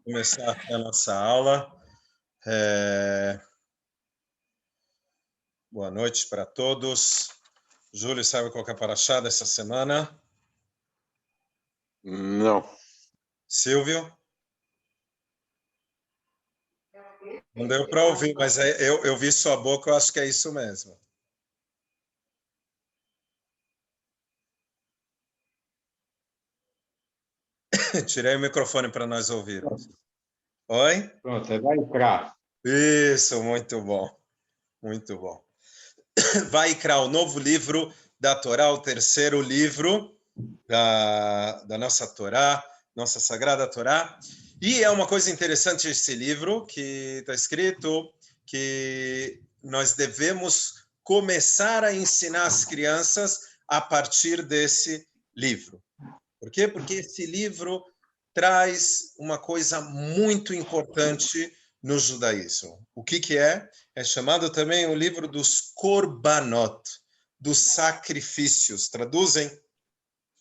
Começar aqui a nossa aula. Boa noite para todos. Júlio, sabe qual que é a paraxá dessa semana? Não. Silvio? Não deu para ouvir, mas eu vi sua boca, eu acho que é isso mesmo. Tirei o microfone para nós ouvirmos. Oi? Pronto, é Vaikra. Isso, muito bom. Muito bom. Vaikra, o novo livro da Torá, o terceiro livro da nossa Torá, nossa Sagrada Torá. E é uma coisa interessante esse livro, que está escrito que nós devemos começar a ensinar as crianças a partir desse livro. Por quê? Porque esse livro traz uma coisa muito importante no judaísmo. O que é? É chamado também o livro dos Korbanot, dos sacrifícios. Traduzem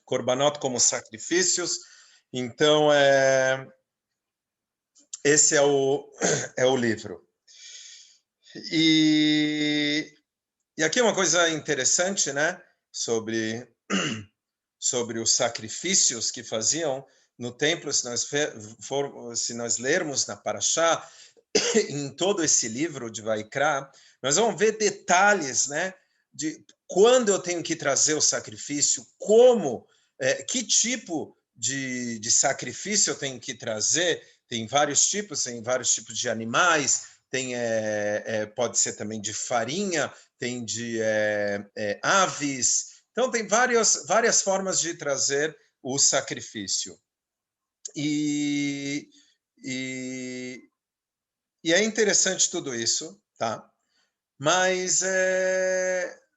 Korbanot como sacrifícios. Então, esse é o livro. E aqui uma coisa interessante, né, sobre os sacrifícios que faziam no templo, se nós lermos na Parashá, em todo esse livro de Vaikra, nós vamos ver detalhes, né, de quando eu tenho que trazer o sacrifício, como, que tipo de sacrifício eu tenho que trazer. Tem vários tipos de animais, pode ser também de farinha, tem de aves. Então, tem várias formas de trazer o sacrifício. E é interessante tudo isso, tá? Mas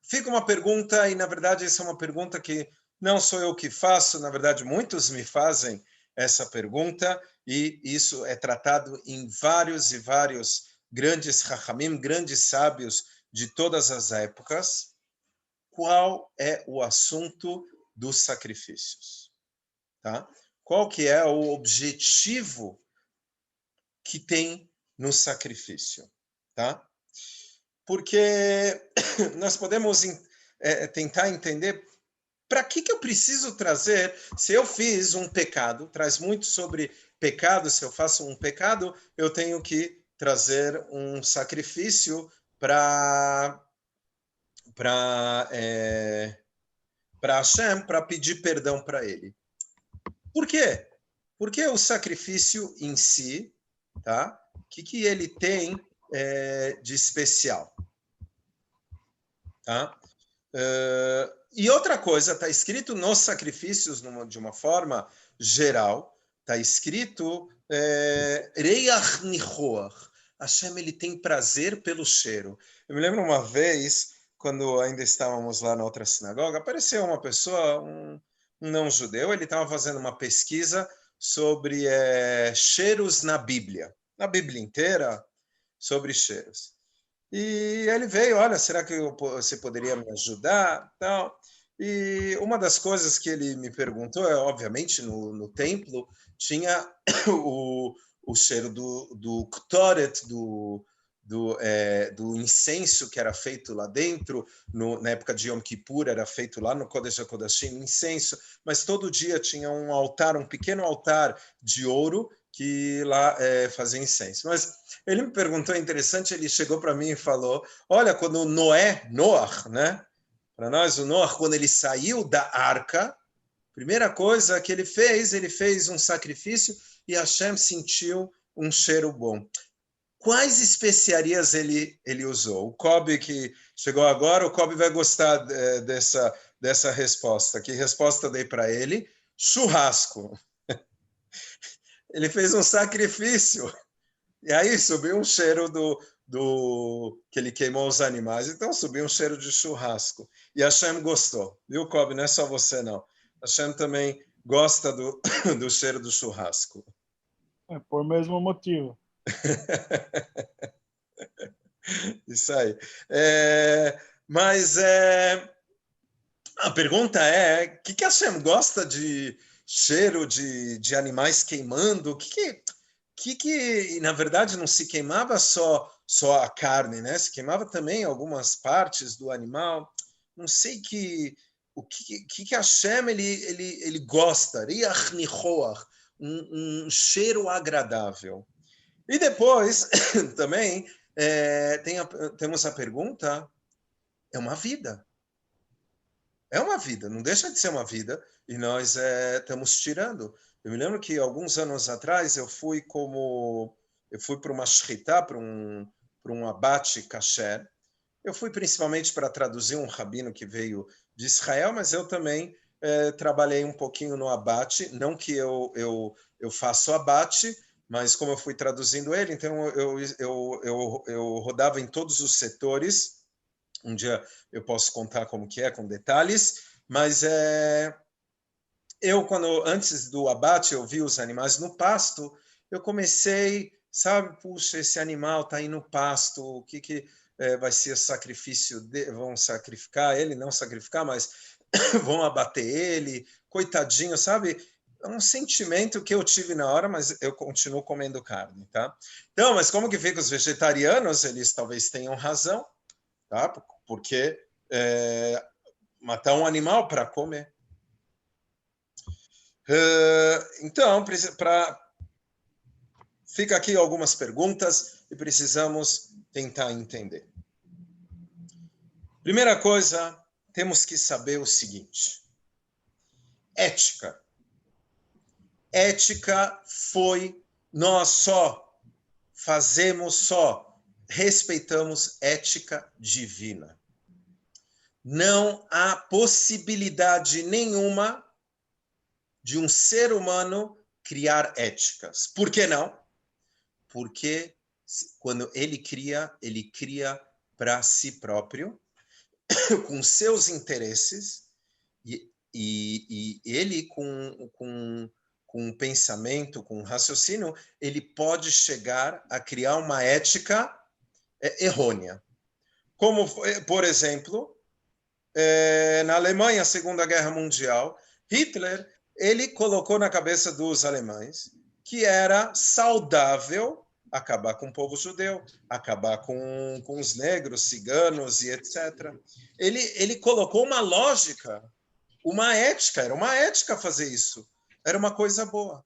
fica uma pergunta, e na verdade essa é uma pergunta que não sou eu que faço, na verdade muitos me fazem essa pergunta, e isso é tratado em vários e vários grandes Chachamim, grandes sábios de todas as épocas. Qual é o assunto dos sacrifícios? Tá? Qual que é o objetivo que tem no sacrifício? Tá? Porque nós podemos tentar entender para que eu preciso trazer, se eu fiz um pecado, traz muito sobre pecado, se eu faço um pecado, eu tenho que trazer um sacrifício para Hashem, para pedir perdão para ele. Por quê? Porque o sacrifício em si, tá? O que ele tem de especial? Tá? E outra coisa, está escrito nos sacrifícios de uma forma geral, está escrito Reiach Nichoach. Hashem, ele tem prazer pelo cheiro. Eu me lembro uma vez, quando ainda estávamos lá na outra sinagoga, apareceu uma pessoa, um não-judeu, ele estava fazendo uma pesquisa sobre cheiros na Bíblia inteira, sobre cheiros. E ele veio, olha, será que você poderia me ajudar? Tal. E uma das coisas que ele me perguntou é, obviamente, no templo tinha o cheiro do Ktoret, do incenso que era feito lá dentro. Na época de Yom Kippur era feito lá no Kodesh HaKodashim incenso, mas todo dia tinha um altar, um pequeno altar de ouro que lá fazia incenso. Mas ele me perguntou, interessante, ele chegou para mim e falou, olha, quando Noah, né? Para nós, o Noah, quando ele saiu da arca, primeira coisa que ele fez um sacrifício e Hashem sentiu um cheiro bom. Quais especiarias ele usou? O Kobe que chegou agora, o Kobe vai gostar dessa resposta. Que resposta eu dei para ele? Churrasco. Ele fez um sacrifício. E aí subiu um cheiro que ele queimou os animais, então subiu um cheiro de churrasco. E Hashem gostou, viu, Kobe? Não é só você, não. Hashem também gosta do cheiro do churrasco. É por mesmo motivo. Isso aí. Mas a pergunta é, o que Hashem gosta de cheiro de animais queimando? que na verdade não se queimava só a carne, né? Se queimava também algumas partes do animal. Não sei o que Hashem ele gosta, riach nichoach, um cheiro agradável. E depois também temos a pergunta, é uma vida. É uma vida, não deixa de ser uma vida, e nós estamos tirando. Eu me lembro que alguns anos atrás eu fui para uma shritá, para um abate kasher. Eu fui principalmente para traduzir um rabino que veio de Israel, mas eu também trabalhei um pouquinho no abate, não que eu faço abate, mas como eu fui traduzindo ele, então eu rodava em todos os setores. Um dia eu posso contar como que é, com detalhes, mas antes do abate, eu vi os animais no pasto, eu comecei, sabe, puxa, esse animal está aí no pasto, o que vai ser sacrifício, vão sacrificar ele, não sacrificar, mas vão abater ele, coitadinho, sabe? É um sentimento que eu tive na hora, mas eu continuo comendo carne, tá? Então, mas como que fica os vegetarianos? Eles talvez tenham razão, tá? Porque matar um animal para comer. Então, fica aqui algumas perguntas e precisamos tentar entender. Primeira coisa, temos que saber o seguinte. Ética. Ética nós respeitamos ética divina. Não há possibilidade nenhuma de um ser humano criar éticas. Por que não? Porque quando ele cria para si próprio, com seus interesses, e ele com pensamento, com raciocínio, ele pode chegar a criar uma ética errônea. Como, por exemplo, na Alemanha, Segunda Guerra Mundial, Hitler, ele colocou na cabeça dos alemães que era saudável acabar com o povo judeu, acabar com os negros, ciganos e etc. Ele colocou uma lógica, uma ética, era uma ética fazer isso. Era uma coisa boa.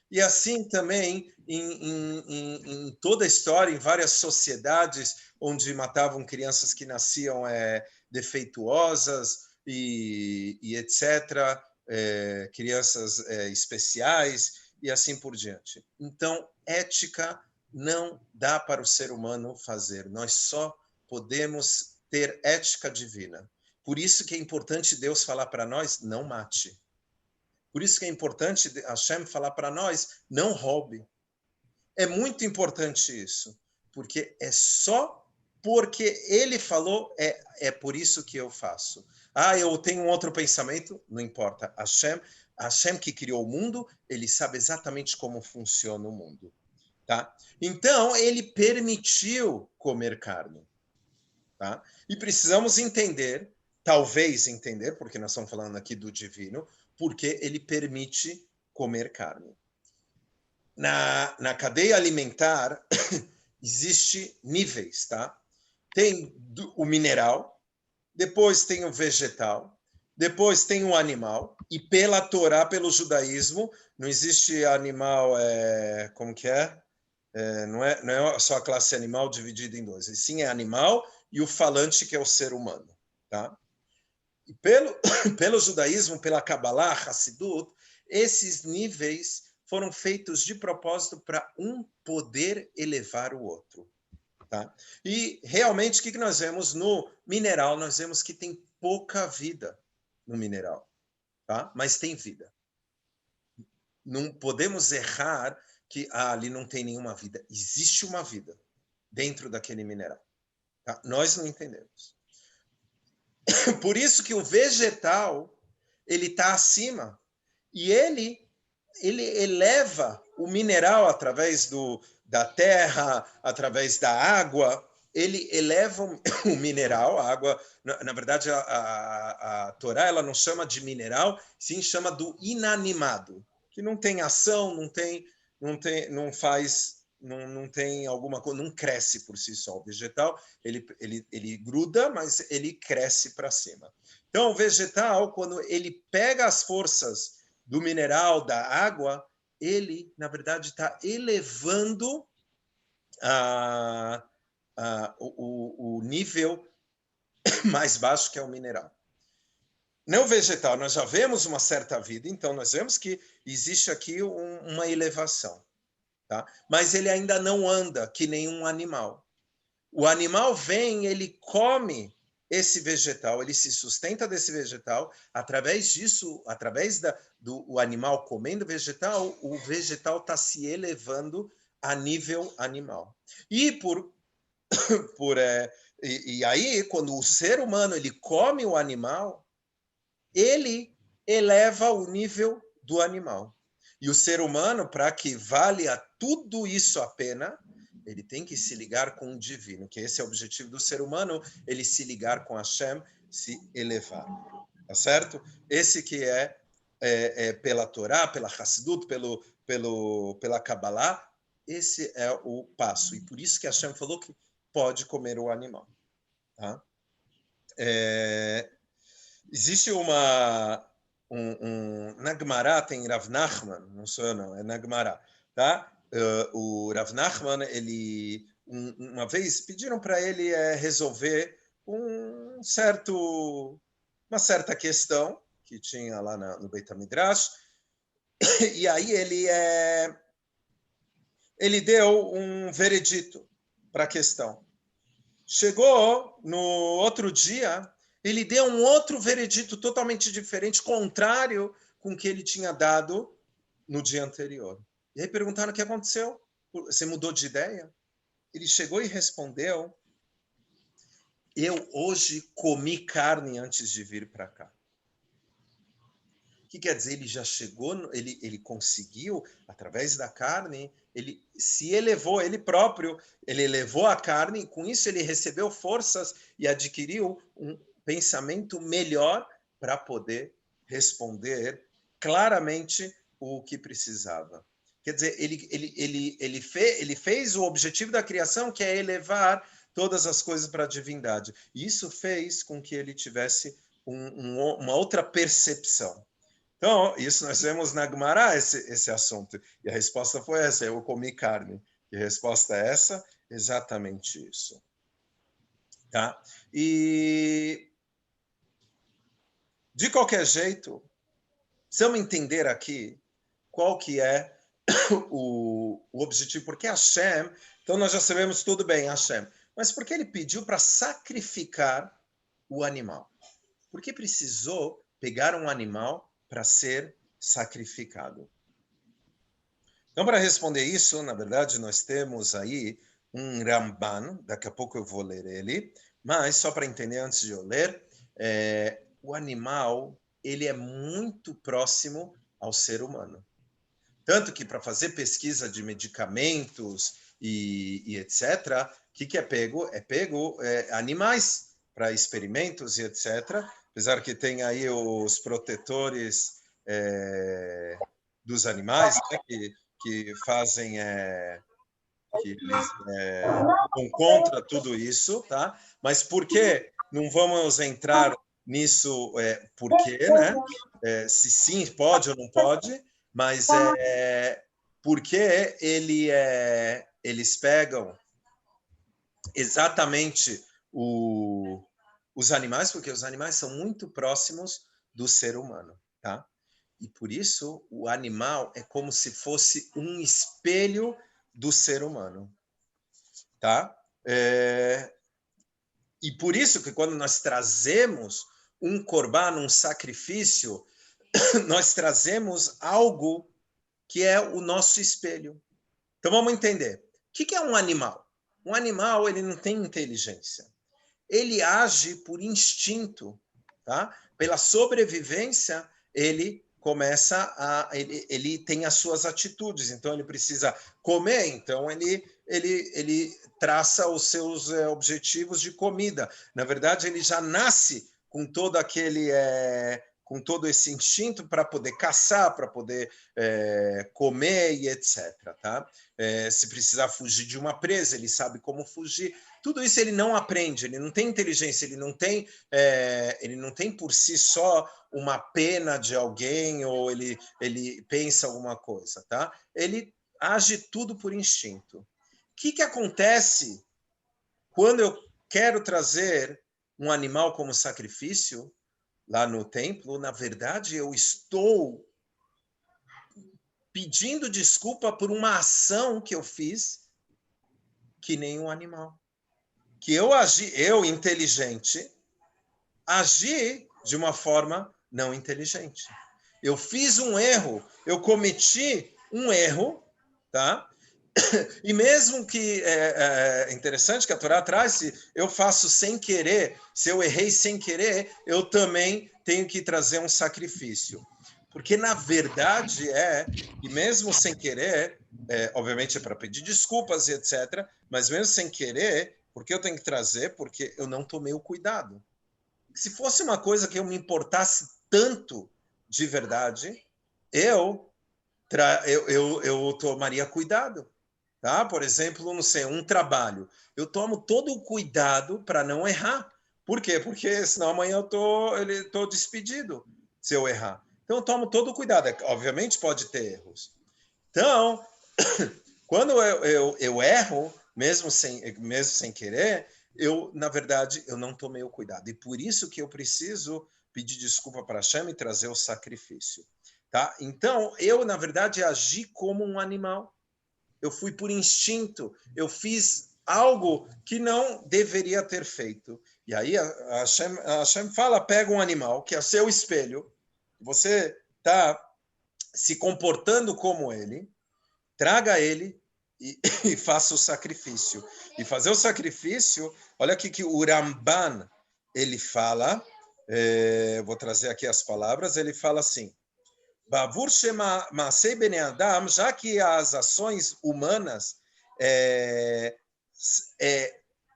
E assim também em toda a história, em várias sociedades onde matavam crianças que nasciam defeituosas e etc., crianças especiais e assim por diante. Então, ética não dá para o ser humano fazer. Nós só podemos ter ética divina. Por isso que é importante Deus falar para nós, não mate. Por isso que é importante Hashem falar para nós, não roube. É muito importante isso, porque é só porque ele falou, é por isso que eu faço. Eu tenho um outro pensamento, não importa. Hashem que criou o mundo, ele sabe exatamente como funciona o mundo. Tá? Então, ele permitiu comer carne. Tá? E precisamos entender, talvez entender, porque nós estamos falando aqui do divino, porque ele permite comer carne. Na cadeia alimentar, existe níveis, tá? Tem o mineral, depois tem o vegetal, depois tem o animal, e pela Torá, pelo judaísmo, não existe animal, como que é? Não é só a classe animal dividida em dois, e sim é animal e o falante, que é o ser humano, tá? E pelo judaísmo, pela Kabbalah, Hassidut, esses níveis foram feitos de propósito para um poder elevar o outro. Tá? E realmente, o que nós vemos no mineral? Nós vemos que tem pouca vida no mineral, tá? Mas tem vida. Não podemos errar que ali não tem nenhuma vida. Existe uma vida dentro daquele mineral. Tá? Nós não entendemos. Por isso que o vegetal ele está acima e ele eleva o mineral através da terra, através da água. Ele eleva o mineral, a água. Na verdade, a Torá ela não chama de mineral, sim chama do inanimado, que não tem ação, não tem alguma coisa, não cresce por si só. O vegetal, ele gruda, mas ele cresce para cima. Então, o vegetal, quando ele pega as forças do mineral, da água, ele, na verdade, está elevando o nível mais baixo, que é o mineral. No vegetal, nós já vemos uma certa vida, então nós vemos que existe aqui uma elevação. Tá? Mas ele ainda não anda que nem um animal. O animal vem, ele come esse vegetal, ele se sustenta desse vegetal, através disso, através do animal comendo vegetal, o vegetal está se elevando a nível animal. E e aí, quando o ser humano ele come o animal, ele eleva o nível do animal. E o ser humano, para que valha tudo isso a pena, ele tem que se ligar com o divino, que esse é o objetivo do ser humano, ele se ligar com Hashem, se elevar. Tá certo? Esse que é pela Torá, pela Hassidut, pela Kabbalah, esse é o passo. E por isso que Hashem falou que pode comer o animal. Tá? Existe na Gemara tem Rav Nachman, não sou eu não, é na Gemara, tá? O Rav Nachman, uma vez pediram para ele resolver uma certa questão que tinha lá no Beit HaMidrash, e aí ele deu um veredito para a questão. Chegou no outro dia, ele deu um outro veredito totalmente diferente, contrário com o que ele tinha dado no dia anterior. E aí perguntaram o que aconteceu. Você mudou de ideia? Ele chegou e respondeu: eu hoje comi carne antes de vir para cá. O que quer dizer? Ele já chegou, ele conseguiu, através da carne, ele se elevou, ele próprio, ele elevou a carne, e com isso ele recebeu forças e adquiriu um pensamento melhor para poder responder claramente o que precisava. Quer dizer, ele fez o objetivo da criação, que é elevar todas as coisas para a divindade. E isso fez com que ele tivesse uma outra percepção. Então, isso nós vemos na Gemara, esse assunto. E a resposta foi essa, eu comi carne. E a resposta é essa, exatamente isso. Tá? E, de qualquer jeito, precisamos entender aqui qual que é o objetivo. Porque Hashem, então nós já sabemos tudo bem, Hashem. Mas por que ele pediu para sacrificar o animal? Por que precisou pegar um animal para ser sacrificado? Então, para responder isso, na verdade, nós temos aí um Ramban, daqui a pouco eu vou ler ele, mas só para entender antes de eu ler, o animal ele é muito próximo ao ser humano. Tanto que para fazer pesquisa de medicamentos e etc., o que é pego? É pego animais para experimentos e etc., apesar que tem aí os protetores dos animais, né, que fazem, que eles vão contra tudo isso, tá? Mas por que? Não vamos entrar nisso, por quê, né? Se sim pode ou não pode, mas porque eles pegam exatamente os animais, porque os animais são muito próximos do ser humano, tá? E por isso o animal é como se fosse um espelho do ser humano, tá? E por isso que quando nós trazemos um corban, um sacrifício, nós trazemos algo que é o nosso espelho. Então vamos entender. O que é um animal? Um animal, ele não tem inteligência. Ele age por instinto, tá? Pela sobrevivência, ele ele tem as suas atitudes, então ele precisa comer, então ele traça os seus objetivos de comida. Na verdade, ele já nasce com todo aquele com todo esse instinto para poder caçar, para poder comer e etc. Tá? Se precisar fugir de uma presa, ele sabe como fugir. Tudo isso ele não aprende, ele não tem inteligência, ele não tem por si só uma pena de alguém ou ele pensa alguma coisa. Tá? Ele age tudo por instinto. O que acontece quando eu quero trazer um animal como sacrifício lá no templo? Na verdade, eu estou pedindo desculpa por uma ação que eu fiz que nem um animal. Que eu inteligente, agi de uma forma não inteligente. Eu fiz um erro, eu cometi um erro, tá? E mesmo que é interessante que a Torá traz, se eu faço sem querer, se eu errei sem querer, eu também tenho que trazer um sacrifício. Porque, na verdade, e mesmo sem querer, obviamente é para pedir desculpas e etc., mas mesmo sem querer, porque eu tenho que trazer? Porque eu não tomei o cuidado. Se fosse uma coisa que eu me importasse tanto de verdade, eu tomaria cuidado. Tá? Por exemplo, não sei, um trabalho. Eu tomo todo o cuidado para não errar. Por quê? Porque senão amanhã eu estou despedido se eu errar. Então, eu tomo todo o cuidado. Obviamente, pode ter erros. Então, quando eu erro, mesmo sem querer, na verdade, eu não tomei o cuidado. E por isso que eu preciso pedir desculpa para Hashem e trazer o sacrifício. Tá? Então, eu, na verdade, agi como um animal. Eu fui por instinto, eu fiz algo que não deveria ter feito. E aí a Hashem fala, pega um animal, que é seu espelho, você está se comportando como ele, traga ele e faça o sacrifício. E fazer o sacrifício, olha aqui que o Ramban, ele fala, vou trazer aqui as palavras, ele fala assim, Bavur Shema Masei Bnei Adam, já que as ações humanas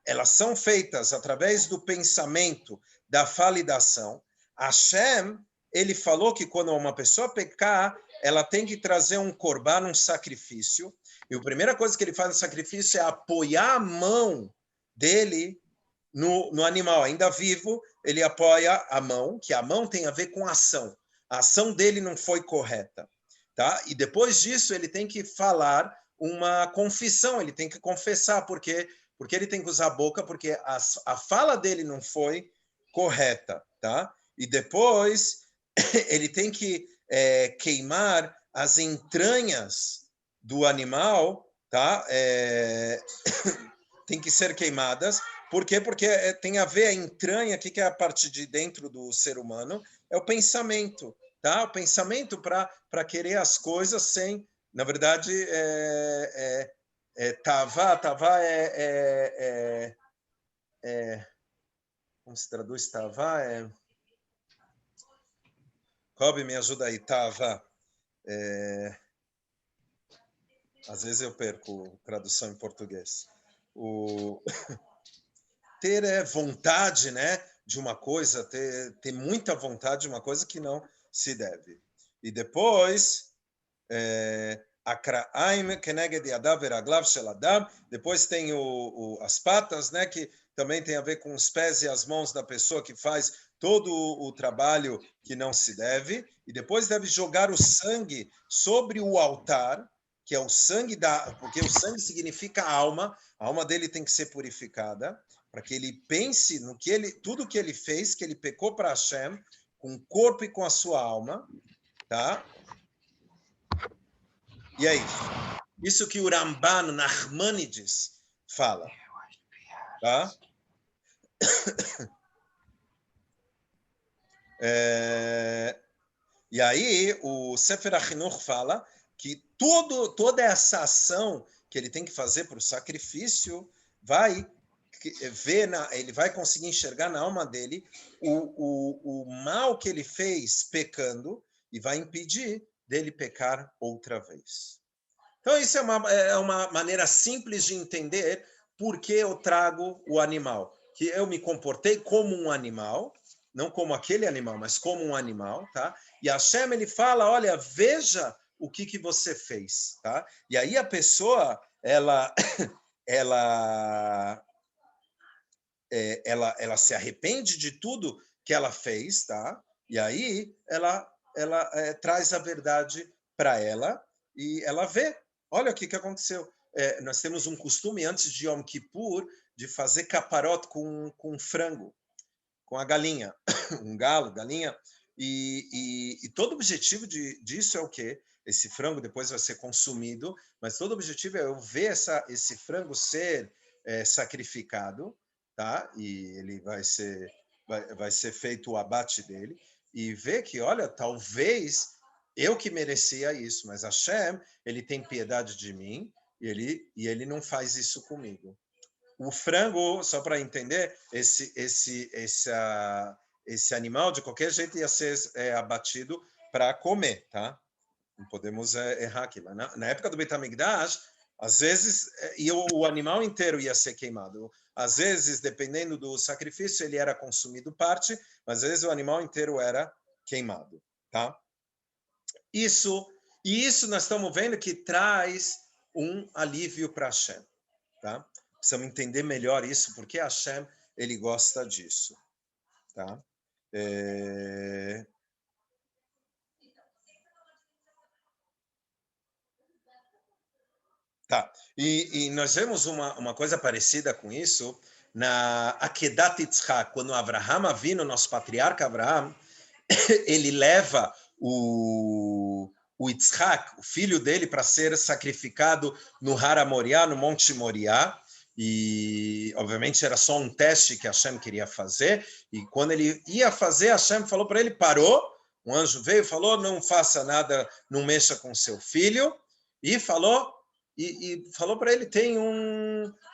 elas são feitas através do pensamento, da fala e da ação, Hashem, ele falou que quando uma pessoa pecar, ela tem que trazer um corban, um sacrifício, e a primeira coisa que ele faz no sacrifício é apoiar a mão dele no animal ainda vivo, ele apoia a mão, que a mão tem a ver com ação. A ação dele não foi correta, tá? E depois disso ele tem que falar uma confissão, ele tem que confessar, porque ele tem que usar a boca, porque a fala dele não foi correta, tá? E depois ele tem que queimar as entranhas do animal, tá? Tem que ser queimadas. Por quê? Porque tem a ver a entranha, que é a parte de dentro do ser humano, é o pensamento, tá? O pensamento para querer as coisas sem, na verdade, tavá como se traduz tavá? Kobe, me ajuda aí, tavá. Às vezes eu perco tradução em português. Ter vontade, né, de uma coisa, ter muita vontade de uma coisa que não se deve. E depois, depois tem as patas, né, que também tem a ver com os pés e as mãos da pessoa que faz todo o trabalho que não se deve. E depois deve jogar o sangue sobre o altar, que é o sangue porque o sangue significa a alma dele tem que ser purificada, para que ele pense no tudo que ele fez, que ele pecou para Hashem, com o corpo e com a sua alma, tá? E é isso que o Ramban Nachmanides fala, tá? E aí o Sefer HaChinuch fala que toda essa ação que ele tem que fazer para o sacrifício ele vai conseguir enxergar na alma dele o mal que ele fez pecando e vai impedir dele pecar outra vez. Então, isso é uma maneira simples de entender por que eu trago o animal. Que eu me comportei como um animal, não como aquele animal, mas como um animal, tá? E Hashem, ele fala, olha, veja o que você fez, tá? E aí a pessoa, ela ela se arrepende de tudo que ela fez, tá? E aí ela traz a verdade para ela e ela vê, olha o que aconteceu. Nós temos um costume antes de Yom Kippur de fazer caparot com frango, com a galinha, um galo, galinha, e todo o objetivo disso é o quê? Esse frango depois vai ser consumido, mas todo o objetivo é eu ver esse frango ser sacrificado, tá? E ele vai ser feito o abate dele, e ver que, olha, talvez eu que merecia isso, mas Hashem, ele tem piedade de mim, e ele não faz isso comigo. O frango, só para entender, esse animal, de qualquer jeito, ia ser abatido para comer, tá? Não podemos errar aqui. Mas na época do Beit HaMikdash, às vezes, o animal inteiro ia ser queimado. Às vezes, dependendo do sacrifício, ele era consumido parte, mas às vezes o animal inteiro era queimado, tá? Isso nós estamos vendo que traz um alívio para Hashem, tá? Precisamos entender melhor isso, porque Hashem, ele gosta disso, tá? Tá. E nós vemos uma coisa parecida com isso na Akedat Yitzhak, quando Avraham Avinu, nosso patriarca Avraham, ele leva o Yitzhak, o filho dele, para ser sacrificado no Har Moriá, no Monte Moriá, e obviamente era só um teste que Hashem queria fazer, e quando ele ia fazer, Hashem falou para ele, parou, um anjo veio e falou, não faça nada, não mexa com seu filho, e falou para ele, tem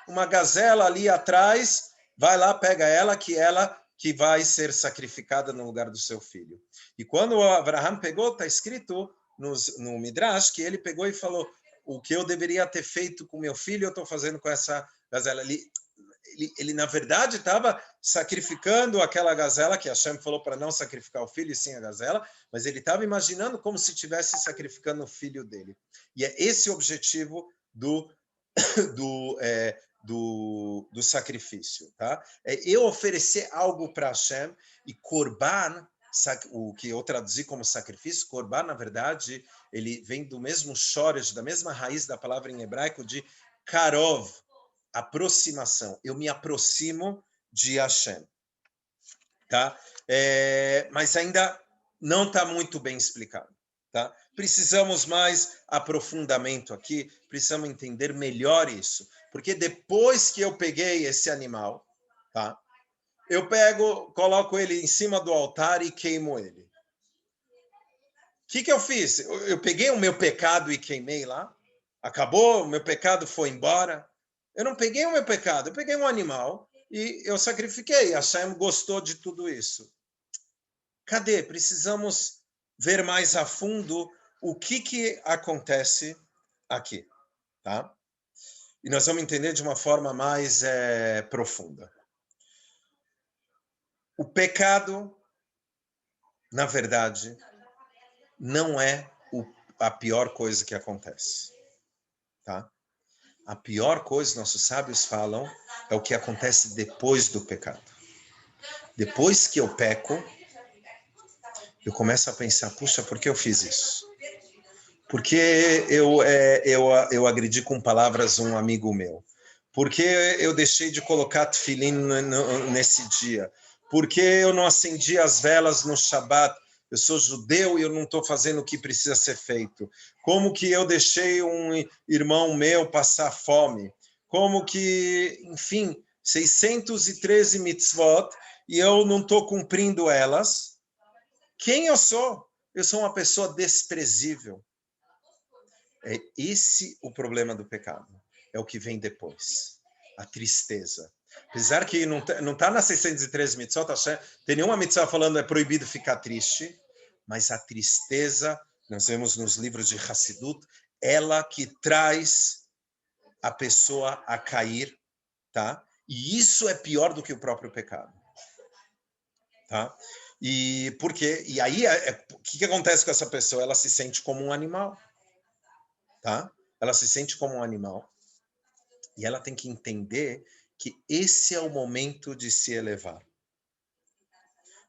uma gazela ali atrás, vai lá, pega ela que vai ser sacrificada no lugar do seu filho. E quando Abraham pegou, está escrito no Midrash, que ele pegou e falou, o que eu deveria ter feito com meu filho, eu estou fazendo com essa gazela. Ele na verdade, estava sacrificando aquela gazela, que Hashem falou para não sacrificar o filho, e sim a gazela, mas ele estava imaginando como se estivesse sacrificando o filho dele. E é esse o objetivo do sacrifício, tá? É eu oferecer algo para Hashem, e Korban, o que eu traduzi como sacrifício, Korban, na verdade, ele vem do mesmo shoresh, da mesma raiz da palavra em hebraico de karov, aproximação. Eu me aproximo de Hashem, tá? Mas ainda não está muito bem explicado, tá? Precisamos mais aprofundamento aqui, precisamos entender melhor isso, porque depois que eu peguei esse animal, tá? Eu coloco ele em cima do altar e queimo ele. O que eu fiz? Eu peguei o meu pecado e queimei lá? Acabou? O meu pecado foi embora? Eu não peguei o meu pecado, eu peguei um animal e eu sacrifiquei. Hashem gostou de tudo isso. Cadê? Precisamos ver mais a fundo o que acontece aqui, tá? E nós vamos entender de uma forma mais profunda. O pecado, na verdade, não é a pior coisa que acontece, tá? A pior coisa, nossos sábios falam, é o que acontece depois do pecado. Depois que eu peco, eu começo a pensar, puxa, por que eu fiz isso? Porque eu agredi com palavras um amigo meu? Porque eu deixei de colocar tefilim nesse dia? Porque eu não acendi as velas no Shabat? Eu sou judeu e eu não estou fazendo o que precisa ser feito. Como que eu deixei um irmão meu passar fome? Como que, enfim, 613 mitzvot e eu não estou cumprindo elas? Quem eu sou? Eu sou uma pessoa desprezível. É esse o problema do pecado. É o que vem depois. A tristeza. Apesar que não está nas 613 mitzvot, tem nenhuma mitzvah falando é proibido ficar triste, mas a tristeza, nós vemos nos livros de Hassidut, ela que traz a pessoa a cair, tá? E isso é pior do que o próprio pecado. tá? E por quê? E aí, o que acontece com essa pessoa? Ela se sente como um animal, tá? Ela se sente como um animal. E ela tem que entender que esse é o momento de se elevar.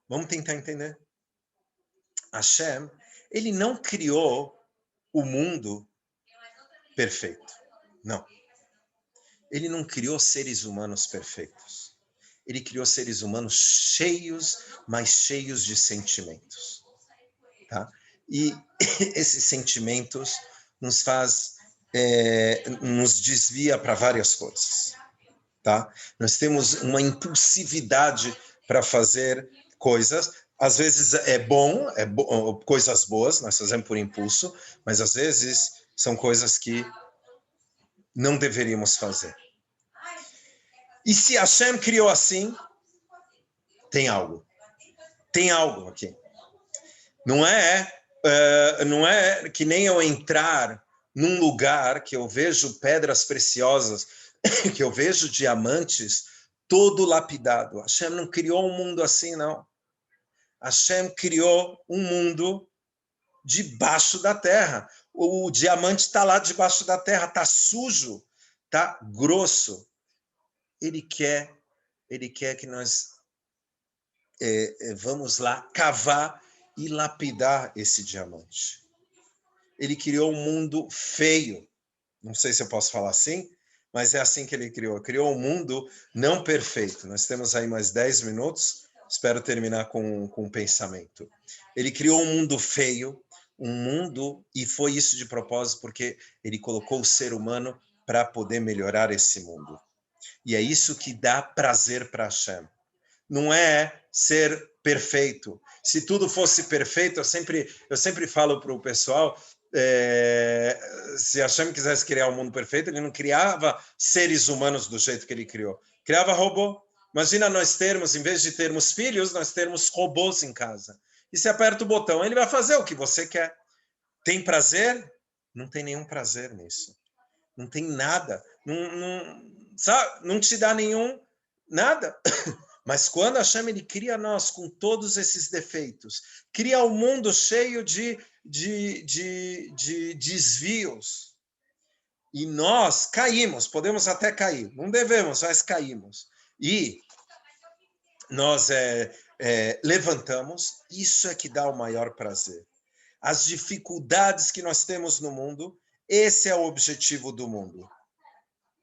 Vamos tentar entender. Hashem, ele não criou o mundo perfeito. Não. Ele não criou seres humanos perfeitos. Ele criou seres humanos cheios, mas cheios de sentimentos. Tá? E esses sentimentos nos faz, nos desvia para várias coisas. Tá? Nós temos uma impulsividade para fazer coisas. Às vezes coisas boas, nós fazemos por impulso, mas às vezes são coisas que não deveríamos fazer. E se Hashem criou assim, tem algo. Tem algo aqui. Não é que nem eu entrar num lugar que eu vejo pedras preciosas, que eu vejo diamantes todo lapidado. Hashem não criou um mundo assim, não. Hashem criou um mundo debaixo da terra. O diamante está lá debaixo da terra, está sujo, está grosso. Ele quer que nós vamos lá cavar e lapidar esse diamante. Ele criou um mundo feio. Não sei se eu posso falar assim, mas é assim que ele criou. Criou um mundo não perfeito. Nós temos aí mais 10 minutos. Espero terminar com um pensamento. Ele criou um mundo feio, e foi isso de propósito, porque ele colocou o ser humano para poder melhorar esse mundo. E é isso que dá prazer para Hashem. Não é ser perfeito. Se tudo fosse perfeito, eu sempre falo para o pessoal, se Hashem quisesse criar um mundo perfeito, ele não criava seres humanos do jeito que ele criou. Criava robô. Imagina nós termos, em vez de termos filhos, nós termos robôs em casa. E se aperta o botão, ele vai fazer o que você quer. Tem prazer? Não tem nenhum prazer nisso. Não tem nada. Não te dá nenhum nada. Mas quando Hashem ele cria nós com todos esses defeitos, cria um mundo cheio de desvios, e nós caímos, podemos até cair, não devemos, mas caímos. E nós levantamos, isso é que dá o maior prazer. As dificuldades que nós temos no mundo, esse é o objetivo do mundo.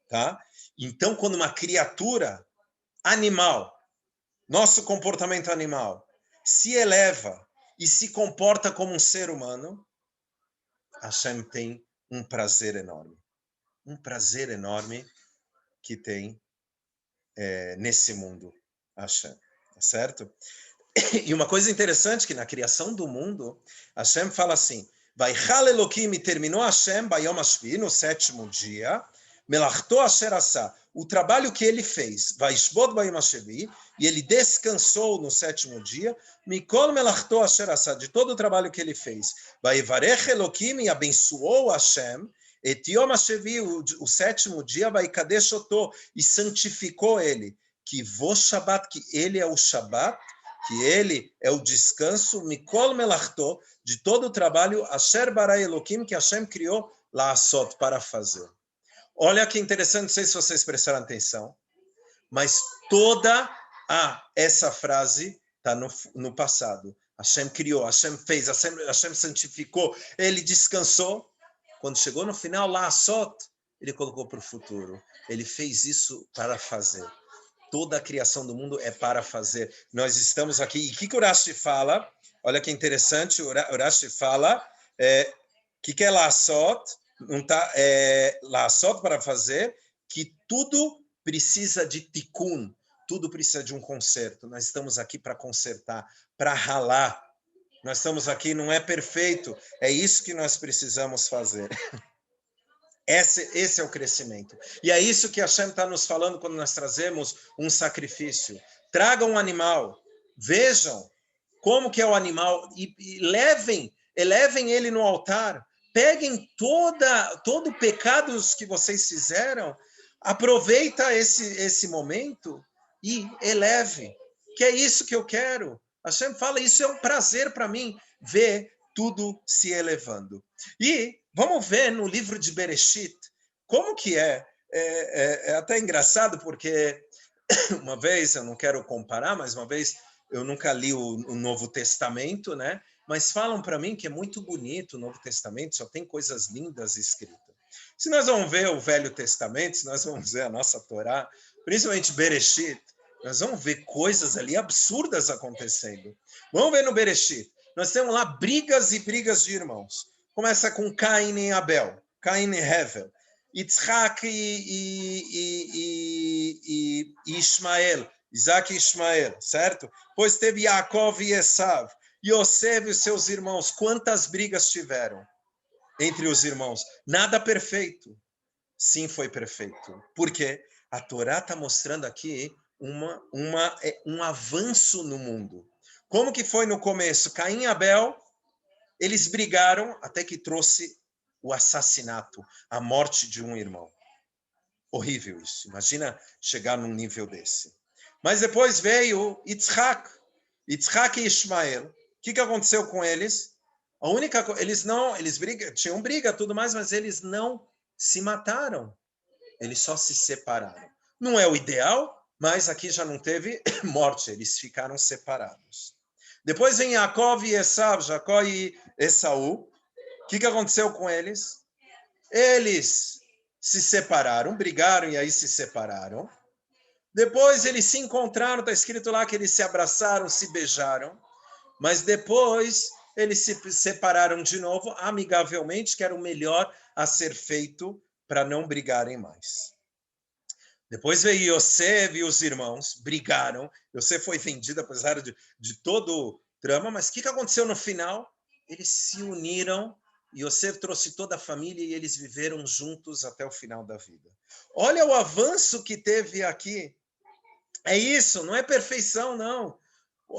Tá? Então, quando uma criatura animal, nosso comportamento animal, se eleva e se comporta como um ser humano, Hashem tem um prazer enorme. Um prazer enorme que tem nesse mundo, Hashem. Tá certo? E uma coisa interessante que na criação do mundo, Hashem fala assim, Vaichal Elokim, terminou Hashem, Bayom Hashvi, no 7º dia, Melachto Asher Asa, o trabalho que ele fez, Vaishbod Bayom Hashvi, e ele descansou no 7º dia, Mikol Melachto Asher Asa, de todo o trabalho que ele fez, Vaivarech Elokim, e abençoou Hashem, Et Yom Hashvi, o 7º dia, Vaikadesh Oto, e santificou ele, que vo Shabbat, que ele é o Shabbat, que ele é o descanso, Mikol Melachto, de todo o trabalho, Asher Bara Elokim, que Hashem criou La'asot, para fazer. Olha que interessante, não sei se vocês prestaram atenção, mas toda essa frase está no passado. Hashem criou, Hashem fez, Hashem santificou, ele descansou. Quando chegou no final, La'asot, ele colocou para o futuro. Ele fez isso para fazer. Toda a criação do mundo é para fazer. Nós estamos aqui. E o que o Rashi fala? Olha que interessante. O Rashi fala que é La'asot? Não tá, La'asot para fazer, que tudo precisa de tikkun. Tudo precisa de um conserto. Nós estamos aqui para consertar, para ralar. Nós estamos aqui, não é perfeito. É isso que nós precisamos fazer. Esse é o crescimento. E é isso que Hashem está nos falando quando nós trazemos um sacrifício. Tragam um animal, vejam como que é o animal e elevem ele no altar. Peguem todo o pecado que vocês fizeram, aproveita esse momento e eleve. Que é isso que eu quero. Hashem fala, isso é um prazer para mim, ver tudo se elevando. E vamos ver no livro de Bereshit, como que é até engraçado, porque uma vez, eu não quero comparar, mas uma vez eu nunca li o Novo Testamento, né? Mas falam para mim que é muito bonito o Novo Testamento, só tem coisas lindas escritas. Se nós vamos ver o Velho Testamento, se nós vamos ver a nossa Torá, principalmente Bereshit, nós vamos ver coisas ali absurdas acontecendo. Vamos ver no Bereshit. Nós temos lá brigas e brigas de irmãos. Começa com Caim e Abel, Caim e Hevel, Yitzhak e Ismael, Isaac e Ismael, certo? Pois teve Yaakov e Esav, Yosef e seus irmãos. Quantas brigas tiveram entre os irmãos? Nada perfeito. Sim, foi perfeito. Por quê? A Torá está mostrando aqui um avanço no mundo. Como que foi no começo? Caim e Abel, eles brigaram até que trouxe o assassinato, a morte de um irmão. Horrível isso. Imagina chegar num nível desse. Mas depois veio Yitzhak e Ismael. O que aconteceu com eles? A única eles tinham briga, tudo mais, mas eles não se mataram. Eles só se separaram. Não é o ideal, mas aqui já não teve morte, eles ficaram separados. Depois vem Yaakov e Esav, Jacó e Esaú. O que aconteceu com eles? Eles se separaram, brigaram e aí se separaram. Depois eles se encontraram, está escrito lá que eles se abraçaram, se beijaram. Mas depois eles se separaram de novo, amigavelmente, que era o melhor a ser feito para não brigarem mais. Depois veio Yosef e os irmãos, brigaram. Yosef foi vendido, apesar de todo o drama, mas o que aconteceu no final? Eles se uniram, Yosef trouxe toda a família e eles viveram juntos até o final da vida. Olha o avanço que teve aqui. É isso, não é perfeição, não.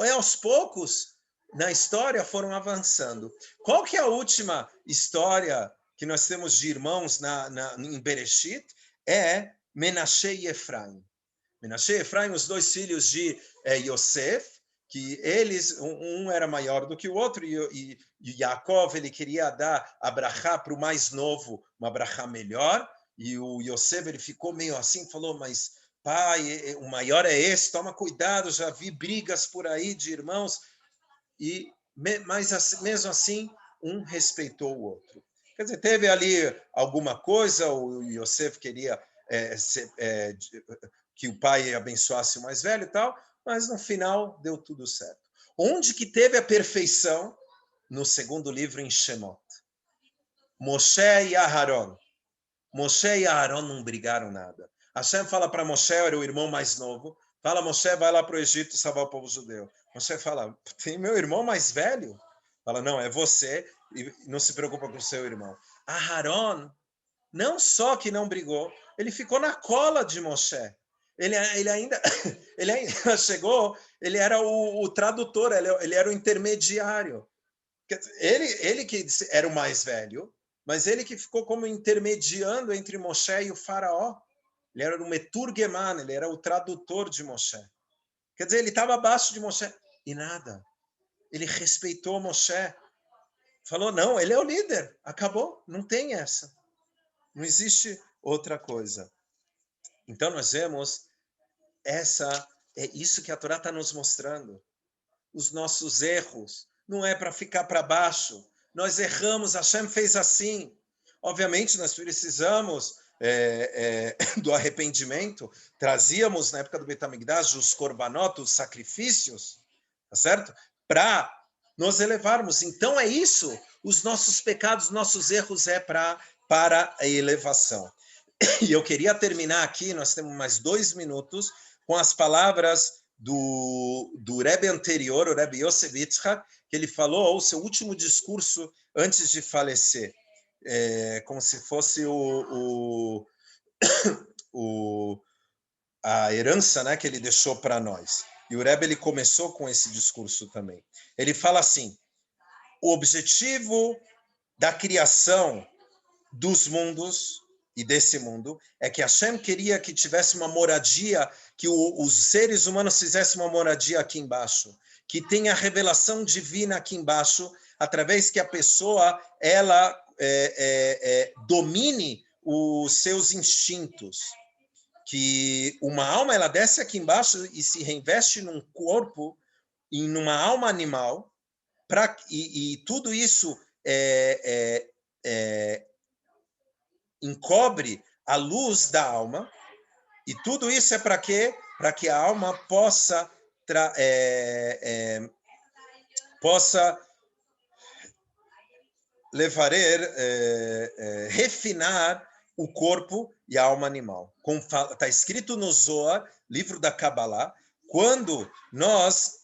É aos poucos, na história, foram avançando. Qual que é a última história que nós temos de irmãos em Bereshit? É Menashe e Efraim. Menashe e Efraim, os dois filhos de Yosef, que eles, um era maior do que o outro, e Yaakov, ele queria dar a brachá para o mais novo, uma brachá melhor, e o Yosef, ele ficou meio assim, falou, mas pai, o maior é esse, toma cuidado, já vi brigas por aí de irmãos, mas mesmo assim, um respeitou o outro. Quer dizer, teve ali alguma coisa, o Yosef queria que o pai abençoasse o mais velho e tal, mas no final deu tudo certo. Onde que teve a perfeição? No segundo livro, em Shemot. Moshe e Aharon. Moshe e Aharon não brigaram nada. Hashem fala para Moshe, era o irmão mais novo, fala, Moshe, vai lá para o Egito salvar o povo judeu. Moshe fala, tem meu irmão mais velho? Fala, não, é você, e não se preocupa com o seu irmão. Aharon, não só que não brigou, ele ficou na cola de Moshe. Ele ainda chegou, ele era o tradutor, ele era o intermediário. Ele que era o mais velho, mas ele que ficou como intermediando entre Moshe e o faraó. Ele era o Meturgeman, ele era o tradutor de Moshe. Quer dizer, ele estava abaixo de Moshe. E nada. Ele respeitou Moshe. Falou, não, ele é o líder. Acabou, não tem essa. Não existe outra coisa. Então, nós vemos, é isso que a Torá está nos mostrando. Os nossos erros. Não é para ficar para baixo. Nós erramos, Hashem fez assim. Obviamente, nós precisamos do arrependimento. Trazíamos, na época do Beit HaMikdash, os korbanot, os sacrifícios, tá certo? Para nos elevarmos. Então, é isso. Os nossos pecados, nossos erros para a elevação. E eu queria terminar aqui, nós temos mais 2 minutos, com as palavras do Rebbe anterior, o Rebbe Yosef Yitzhak, que ele falou o seu último discurso antes de falecer, como se fosse a herança, né, que ele deixou para nós. E o Rebbe ele começou com esse discurso também. Ele fala assim, o objetivo da criação dos mundos e desse mundo é que Hashem queria que tivesse uma moradia, que os seres humanos fizessem uma moradia aqui embaixo, que tem a revelação divina aqui embaixo, através que a pessoa ela domine os seus instintos. Que uma alma ela desce aqui embaixo e se reinveste num corpo e numa alma animal, e tudo isso encobre a luz da alma, e tudo isso é para quê? Para que a alma possa refinar o corpo e a alma animal. Como está escrito no Zohar, livro da Kabbalah, quando nós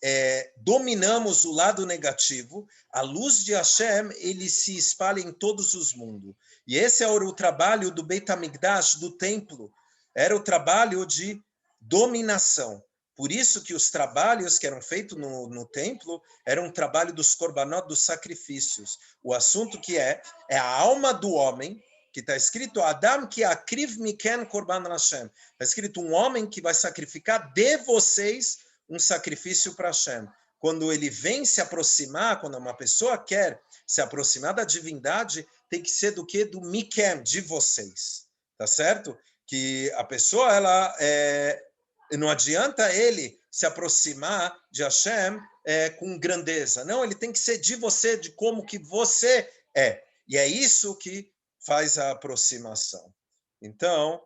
dominamos o lado negativo, a luz de Hashem ele se espalha em todos os mundos. E esse era o trabalho do Beit HaMikdash, do templo. Era o trabalho de dominação. Por isso que os trabalhos que eram feitos no templo eram um trabalho dos korbanot, dos sacrifícios. O assunto que é a alma do homem, que está escrito Adam ki akriv miken korban Hashem. Está escrito um homem que vai sacrificar de vocês um sacrifício para Hashem. Quando ele vem se aproximar, quando uma pessoa quer se aproximar da divindade, tem que ser do quê? Do miken, de vocês. Tá certo? Que a pessoa, ela não adianta ele se aproximar de Hashem com grandeza. Não, ele tem que ser de você, de como que você é. E é isso que faz a aproximação. Então,